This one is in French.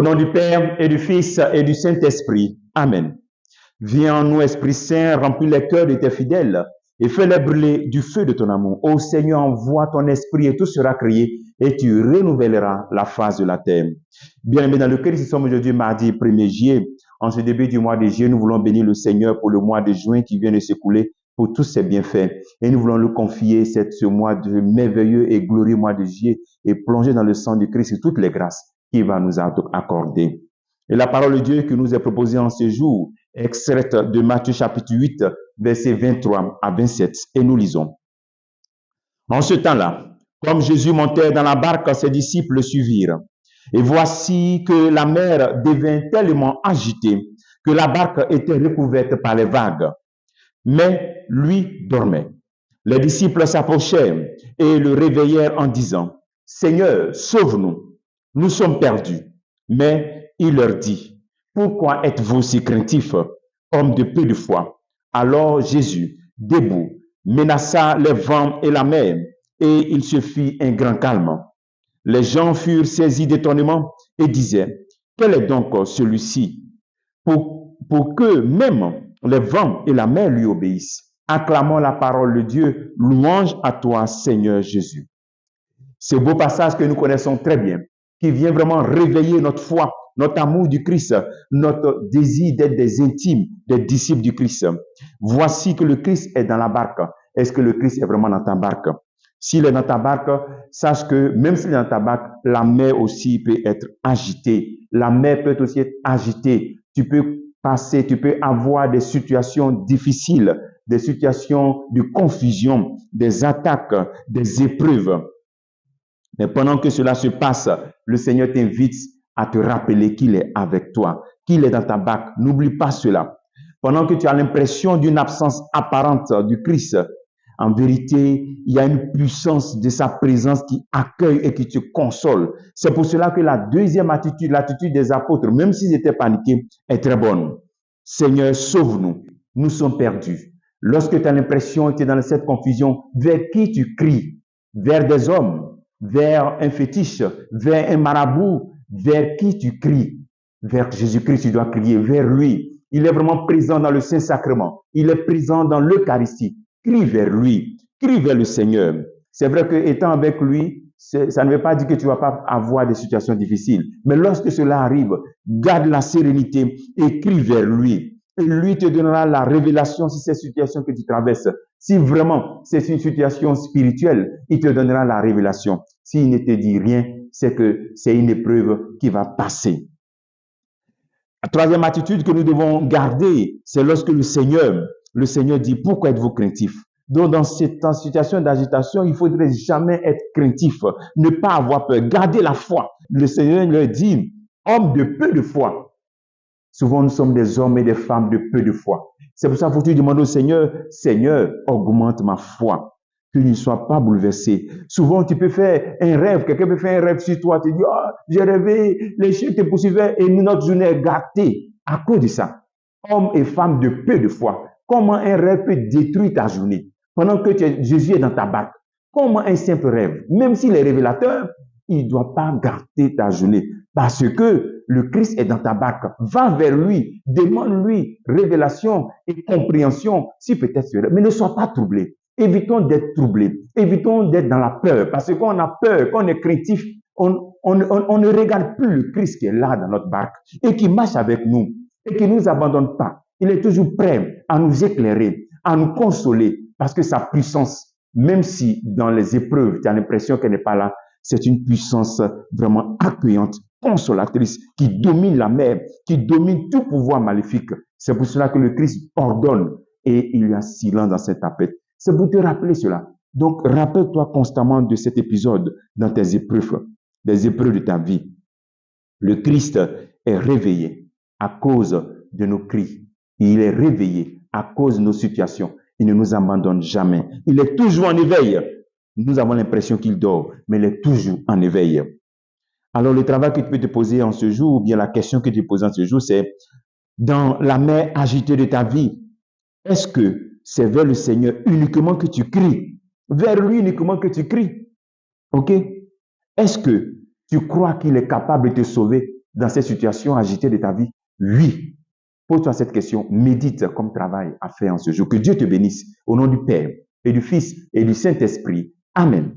Au nom du Père et du Fils et du Saint-Esprit. Amen. Viens en nous, Esprit Saint, remplis les cœurs de tes fidèles et fais-les brûler du feu de ton amour. Ô Seigneur, envoie ton esprit et tout sera créé et tu renouvelleras la face de la terre. Bien-aimés dans le Christ, nous sommes aujourd'hui mardi 1er juillet. En ce début du mois de juillet, nous voulons bénir le Seigneur pour le mois de juin qui vient de s'écouler, pour tous ses bienfaits. Et nous voulons lui confier ce mois de merveilleux et glorieux mois de juillet et plonger dans le sang du Christ toutes les grâces qu'il va nous accorder. Et la parole de Dieu qui nous est proposée en ce jour, extraite de Matthieu chapitre 8, versets 23 à 27. Et nous lisons. En ce temps-là, comme Jésus montait dans la barque, ses disciples le suivirent. Et voici que la mer devint tellement agitée que la barque était recouverte par les vagues. Mais lui dormait. Les disciples s'approchèrent et le réveillèrent en disant, « Seigneur, sauve-nous, nous sommes perdus. » Mais il leur dit, « Pourquoi êtes-vous si craintifs, hommes de peu de foi ?» Alors Jésus, debout, menaça les vents et la mer, et il se fit un grand calme. Les gens furent saisis d'étonnement et disaient, « Quel est donc celui-ci pour que même les vents et la mer lui obéissent? » Acclamons la parole de Dieu, louange à toi, Seigneur Jésus. Ce beau passage que nous connaissons très bien, qui vient vraiment réveiller notre foi, notre amour du Christ, notre désir d'être des intimes, des disciples du Christ. Voici que le Christ est dans la barque. Est-ce que le Christ est vraiment dans ta barque? S'il est dans ta barque, sache que même s'il est dans ta barque, la mer aussi peut être agitée. La mer peut aussi être agitée. Tu peux passer, tu peux avoir des situations difficiles, des situations de confusion, des attaques, des épreuves. Mais pendant que cela se passe, le Seigneur t'invite à te rappeler qu'il est avec toi, qu'il est dans ta barque. N'oublie pas cela. Pendant que tu as l'impression d'une absence apparente du Christ, en vérité, il y a une puissance de sa présence qui accueille et qui te console. C'est pour cela que la deuxième attitude, l'attitude des apôtres, même s'ils étaient paniqués, est très bonne. Seigneur, sauve-nous. Nous sommes perdus. Lorsque tu as l'impression que tu es dans cette confusion, vers qui tu cries? Vers des hommes, vers un fétiche, vers un marabout, vers qui tu cries? Vers Jésus-Christ, tu dois crier vers lui. Il est vraiment présent dans le Saint-Sacrement. Il est présent dans l'Eucharistie. Crie vers lui, crie vers le Seigneur. C'est vrai que étant avec lui, ça ne veut pas dire que tu ne vas pas avoir des situations difficiles. Mais lorsque cela arrive, garde la sérénité et crie vers lui. Et lui te donnera la révélation sur ces situations que tu traverses. Si vraiment c'est une situation spirituelle, il te donnera la révélation. S'il ne te dit rien, c'est que c'est une épreuve qui va passer. La troisième attitude que nous devons garder, c'est lorsque le Seigneur dit, pourquoi êtes-vous craintifs? Donc, dans cette situation d'agitation, il ne faudrait jamais être craintif, ne pas avoir peur, garder la foi. Le Seigneur leur dit, homme de peu de foi. Souvent, nous sommes des hommes et des femmes de peu de foi. C'est pour ça qu'il faut demander au Seigneur, Seigneur, augmente ma foi, que je ne sois pas bouleversé. Souvent, tu peux faire un rêve, quelqu'un peut faire un rêve sur toi, tu dis, oh, j'ai rêvé, les chiens te poursuivaient et notre journée est gâtée à cause de ça. Hommes et femmes de peu de foi. Comment un rêve peut détruire ta journée pendant que Jésus est dans ta barque? Comment un simple rêve, même s'il est révélateur, il ne doit pas gâter ta journée parce que le Christ est dans ta barque. Va vers lui, demande-lui révélation et compréhension si peut-être c'est vrai. Mais ne sois pas troublé. Évitons d'être troublés. Évitons d'être dans la peur. Parce que quand on a peur, quand on est craintif, on ne regarde plus le Christ qui est là dans notre barque et qui marche avec nous et qui ne nous abandonne pas. Il est toujours prêt à nous éclairer, à nous consoler parce que sa puissance, même si dans les épreuves, tu as l'impression qu'elle n'est pas là, c'est une puissance vraiment accueillante, consolatrice, qui domine la mer, qui domine tout pouvoir maléfique. C'est pour cela que le Christ ordonne et il y a silence dans cette tempête. C'est pour te rappeler cela. Donc, rappelle-toi constamment de cet épisode dans tes épreuves, des épreuves de ta vie. Le Christ est réveillé à cause de nos cris. Il est réveillé à cause de nos situations. Il ne nous abandonne jamais. Il est toujours en éveil. Nous avons l'impression qu'il dort, mais il est toujours en éveil. Alors, le travail que tu peux te poser en ce jour, ou bien la question que tu te poses en ce jour, c'est dans la mer agitée de ta vie, est-ce que c'est vers le Seigneur uniquement que tu cries? Vers lui uniquement que tu cries? Ok? Est-ce que tu crois qu'il est capable de te sauver? dans cette situation agitée de ta vie? Oui. Pose-toi cette question, médite comme travail à faire en ce jour. Que Dieu te bénisse au nom du Père et du Fils et du Saint-Esprit. Amen.